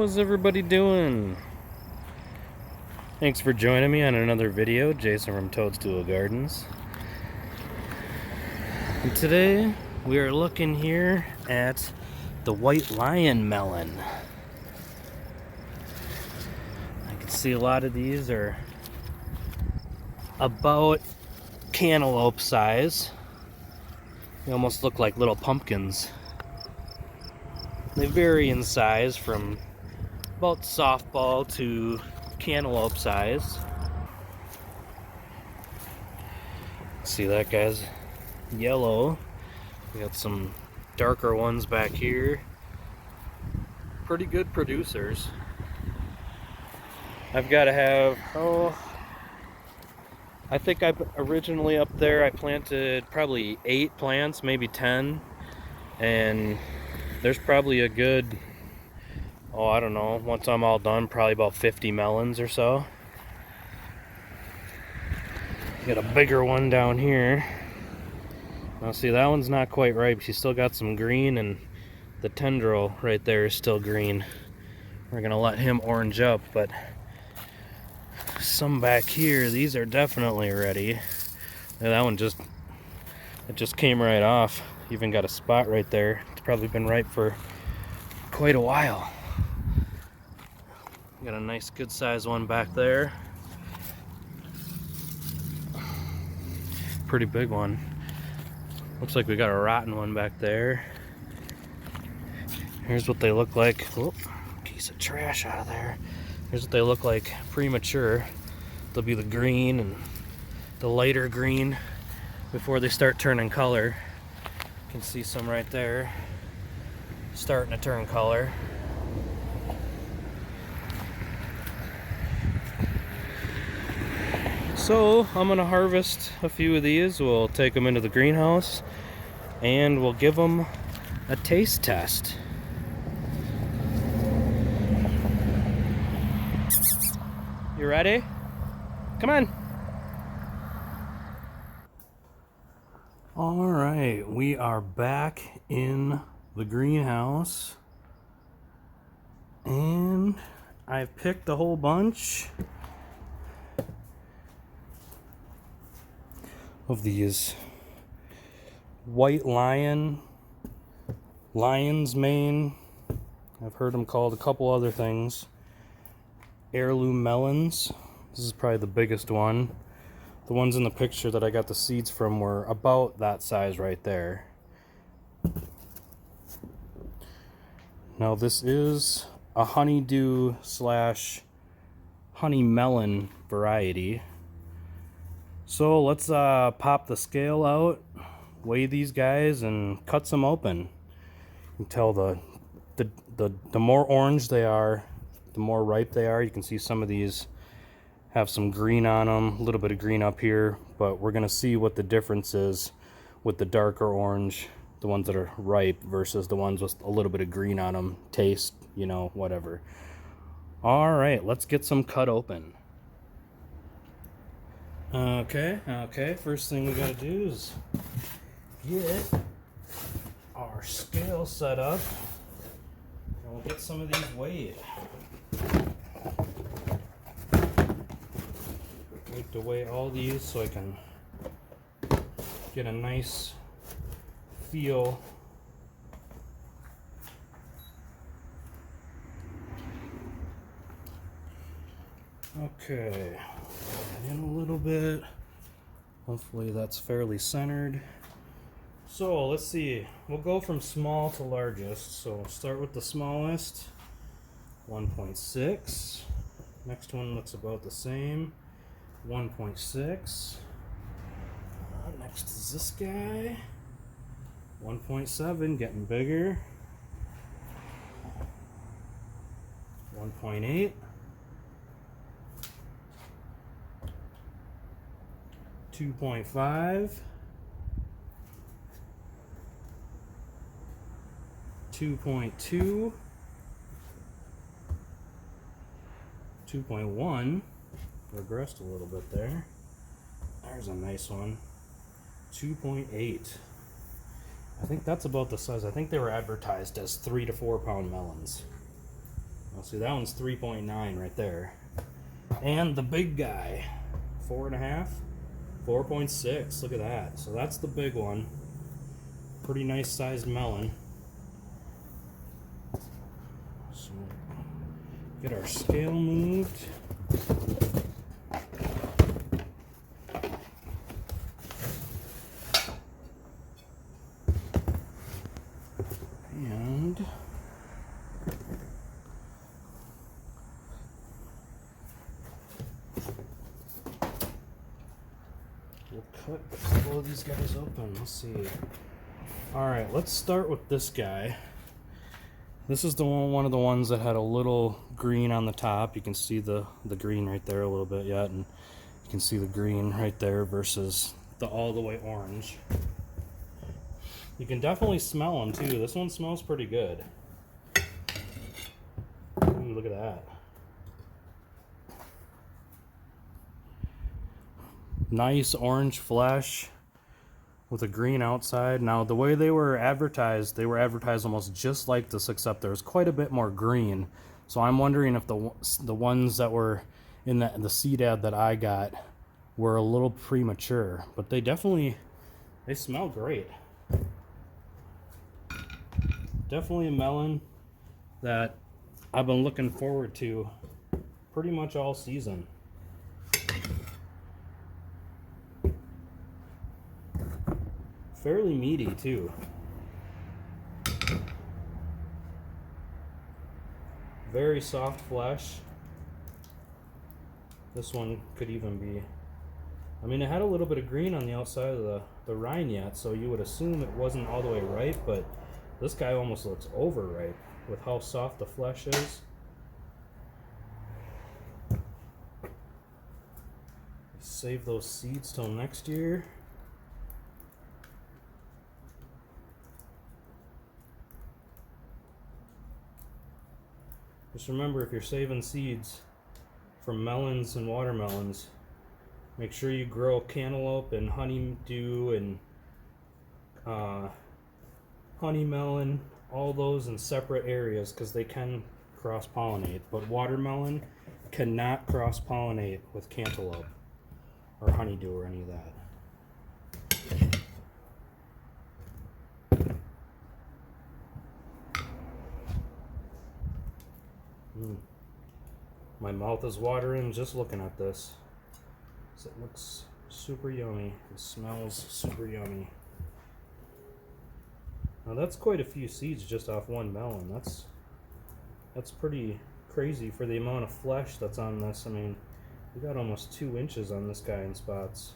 How is everybody doing? Thanks for joining me on another video. Jason from Toadstool Gardens. And today we are looking here at the White Lion melon. I can see a lot of these are about cantaloupe size. They almost look like little pumpkins. They vary in size from about softball to cantaloupe size. See that, guys? Yellow. We got some darker ones back here. Pretty good producers. I've got to have, I think originally up there I planted probably 8 plants, maybe 10. And there's probably a good, I don't know, once I'm all done, probably about 50 melons or so. Got a bigger one down here. Now see, that one's not quite ripe. She's still got some green, and the tendril right there is still green. We're gonna let him orange up, but some back here, these are definitely ready. That one just came right off. Even got a spot right there. It's probably been ripe for quite a while. Got a nice good size one back there. Pretty big one. Looks like we got a rotten one back there. Here's what they look like. Whoop, piece of trash out of there. Here's what they look like premature. They'll be the green and the lighter green before they start turning color. You can see some right there starting to turn color. So I'm gonna harvest a few of these. We'll take them into the greenhouse and we'll give them a taste test. You ready? Come on. All right, we are back in the greenhouse and I've picked a whole bunch of these White Lion, Lion's Mane. I've heard them called a couple other things. Heirloom melons. This is probably the biggest one. The ones in the picture that I got the seeds from were about that size right there. Now this is a honeydew / honey melon variety. So let's pop the scale out, weigh these guys, and cut some open. You can tell the more orange they are, the more ripe they are. You can see some of these have some green on them, a little bit of green up here, but we're gonna see what the difference is with the darker orange, the ones that are ripe versus the ones with a little bit of green on them. Taste, you know, whatever. All right, let's get some cut open. Okay, first thing we gotta do is get our scale set up, and we'll get some of these weighed. I like to weigh all these so I can get a nice feel. Okay, add in a little bit. Hopefully that's fairly centered. So let's see, we'll go from small to largest. So start with the smallest, 1.6. Next one looks about the same, 1.6. Next is this guy, 1.7, getting bigger. 1.8. 2.5, 2.2, 2.1, regressed a little bit there. There's a nice one. 2.8. I think that's about the size. I think they were advertised as 3 to 4 pound melons. Well, see, that one's 3.9 right there. And the big guy, 4.5, 4.6. Look at that. So that's the big one. Pretty nice sized melon. So get our scale moved. And we'll cut a couple of these guys open. Let's see. Alright, let's start with this guy. This is the one of the ones that had a little green on the top. You can see the green right there a little bit yet, and you can see the green right there versus the all the way orange. You can definitely smell them too. This one smells pretty good. Ooh, look at that. Nice orange flesh with a green outside. Now, the way they were advertised almost just like this, except there's quite a bit more green. So I'm wondering if the ones that were in the seed ad that I got were a little premature, but they smell great. Definitely a melon that I've been looking forward to pretty much all season. Fairly meaty too. Very soft flesh. This one could even be, I mean, it had a little bit of green on the outside of the rind yet, so you would assume it wasn't all the way ripe, but this guy almost looks overripe with how soft the flesh is. Save those seeds till next year. Just remember, if you're saving seeds from melons and watermelons, make sure you grow cantaloupe and honeydew and honey melon, all those in separate areas, because they can cross-pollinate. But watermelon cannot cross-pollinate with cantaloupe or honeydew or any of that. My mouth is watering just looking at this. It looks super yummy. It smells super yummy. Now that's quite a few seeds just off one melon. That's pretty crazy for the amount of flesh that's on this. I mean, we got almost 2 inches on this guy in spots.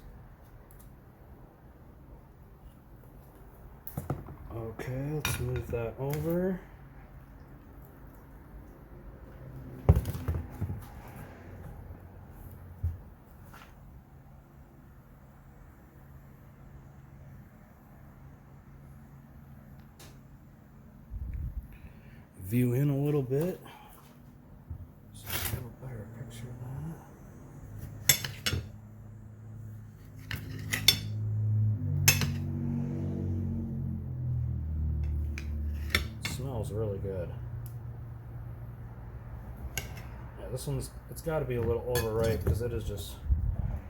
Okay, let's move that over. View in a little bit so I have a better picture of that. It smells really good. Yeah, this one's, it's got to be a little overripe because it is just,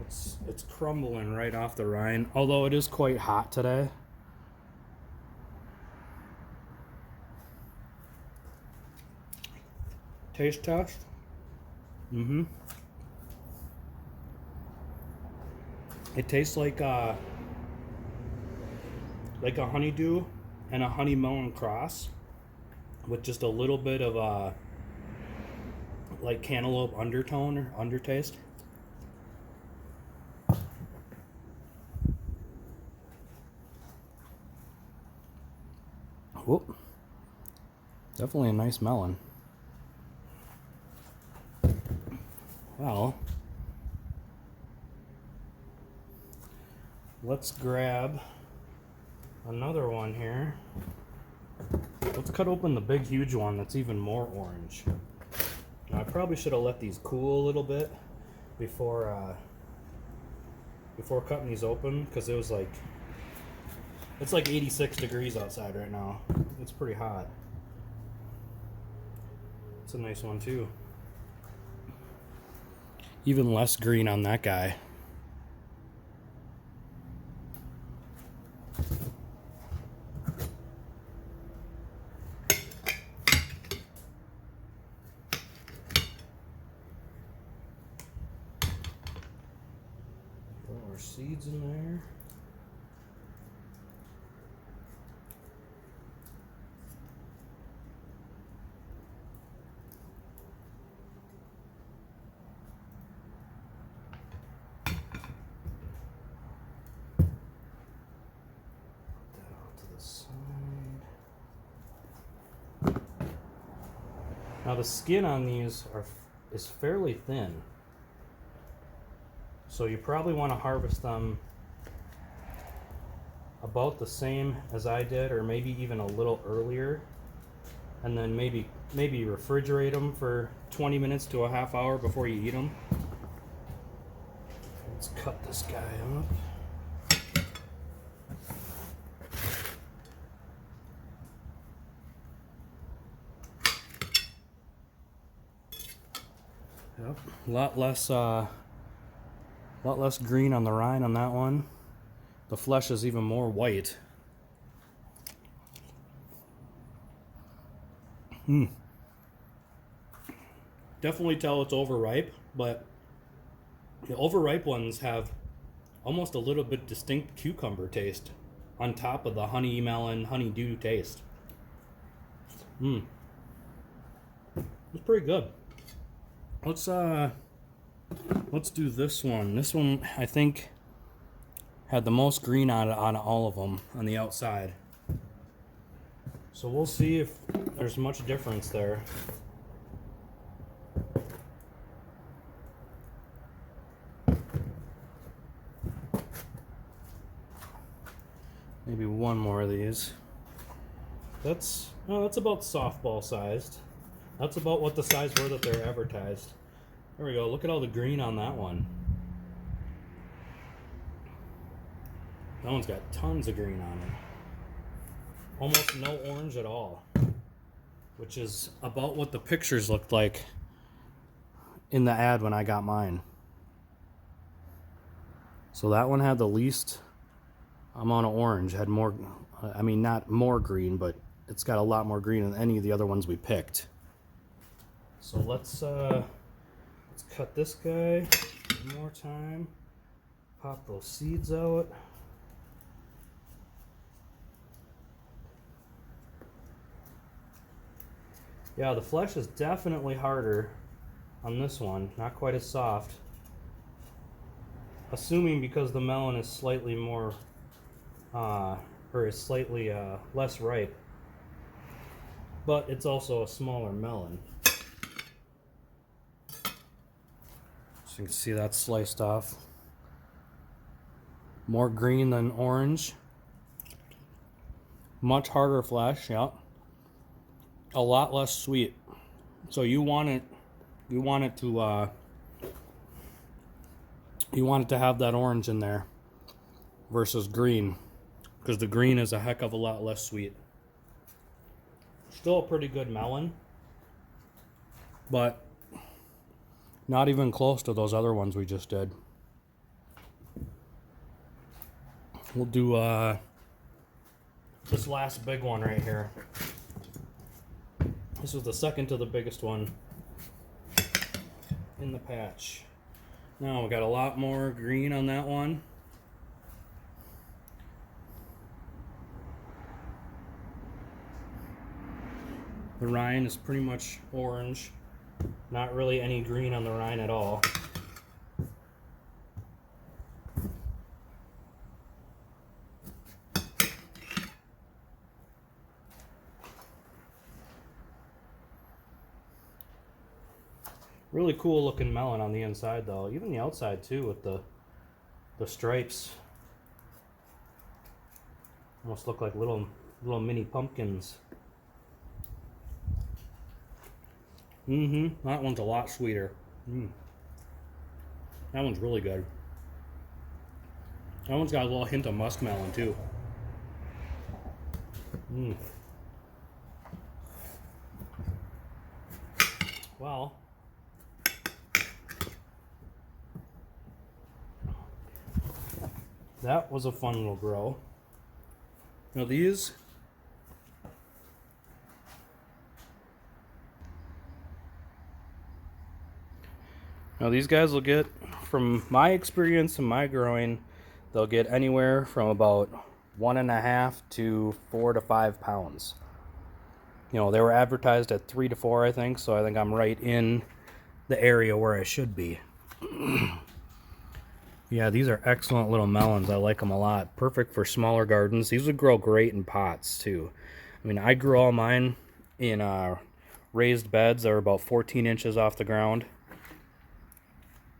it's crumbling right off the rind, although it is quite hot today. Taste test. It tastes like a honeydew and a honey melon cross with just a little bit of a like cantaloupe undertone or undertaste. Whoop. Definitely a nice melon. Well, let's grab another one here. Let's cut open the big huge one that's even more orange. Now, I probably should have let these cool a little bit before cutting these open, because it was like, it's like 86 degrees outside right now. It's pretty hot. It's a nice one too. Even less green on that guy. More seeds in there. Now the skin on these is fairly thin, so you probably want to harvest them about the same as I did, or maybe even a little earlier, and then maybe refrigerate them for 20 minutes to a half hour before you eat them. Let's cut this guy up. Yep, a lot less green on the rind on that one. The flesh is even more white. Definitely tell it's overripe, but the overripe ones have almost a little bit distinct cucumber taste on top of the honey melon, honeydew taste. It's pretty good. Let's do this one. This one, I think, had the most green on it on all of them on the outside. So we'll see if there's much difference there. Maybe one more of these. That's about softball sized. That's about what the size were that they're advertised. There we go. Look at all the green on that one. That one's got tons of green on it. Almost no orange at all, which is about what the pictures looked like in the ad when I got mine. So that one had the least amount of orange. Had more, I mean, not more green, but it's got a lot more green than any of the other ones we picked. So let's cut this guy one more time. Pop those seeds out. Yeah, the flesh is definitely harder on this one. Not quite as soft. Assuming because the melon is slightly more, or is slightly less ripe. But it's also a smaller melon. So you can see that sliced off. More green than orange. Much harder flesh, yep. A lot less sweet. So you want it to have that orange in there versus green, because the green is a heck of a lot less sweet. Still a pretty good melon, but not even close to those other ones we just did. We'll do this last big one right here. This was the second to the biggest one in the patch. Now we got a lot more green on that one. The rind is pretty much orange. Not really any green on the rind at all. Really cool looking melon on the inside though. Even the outside too with the stripes. Almost look like little mini pumpkins. That one's a lot sweeter. That one's really good. That one's got a little hint of muskmelon too. Well, that was a fun little grow. Now these, guys will get, from my experience and my growing, they'll get anywhere from about 1.5 to 4 to 5 pounds. You know, they were advertised at 3 to 4, I think, so I think I'm right in the area where I should be. Yeah, these are excellent little melons. I like them a lot. Perfect for smaller gardens. These would grow great in pots too. I mean, I grew all mine in raised beds that are about 14 inches off the ground.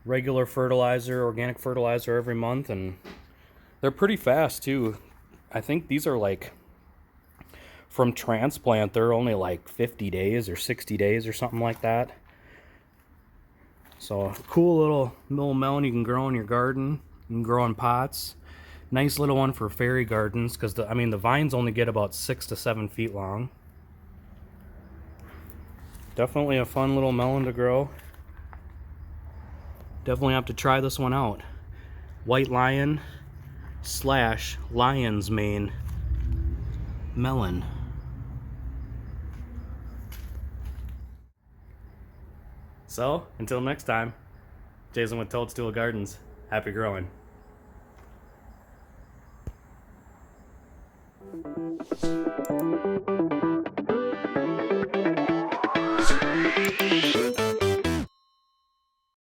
Regular fertilizer, organic fertilizer every month, and they're pretty fast too. I think these are like, from transplant, they're only like 50 days or 60 days or something like that. So, cool little melon you can grow in your garden. You can grow in pots. Nice little one for fairy gardens, because the vines only get about 6 to 7 feet long. Definitely a fun little melon to grow. Definitely have to try this one out. White lion / lion's mane melon. So, until next time, Jason with Toadstool Gardens. Happy growing.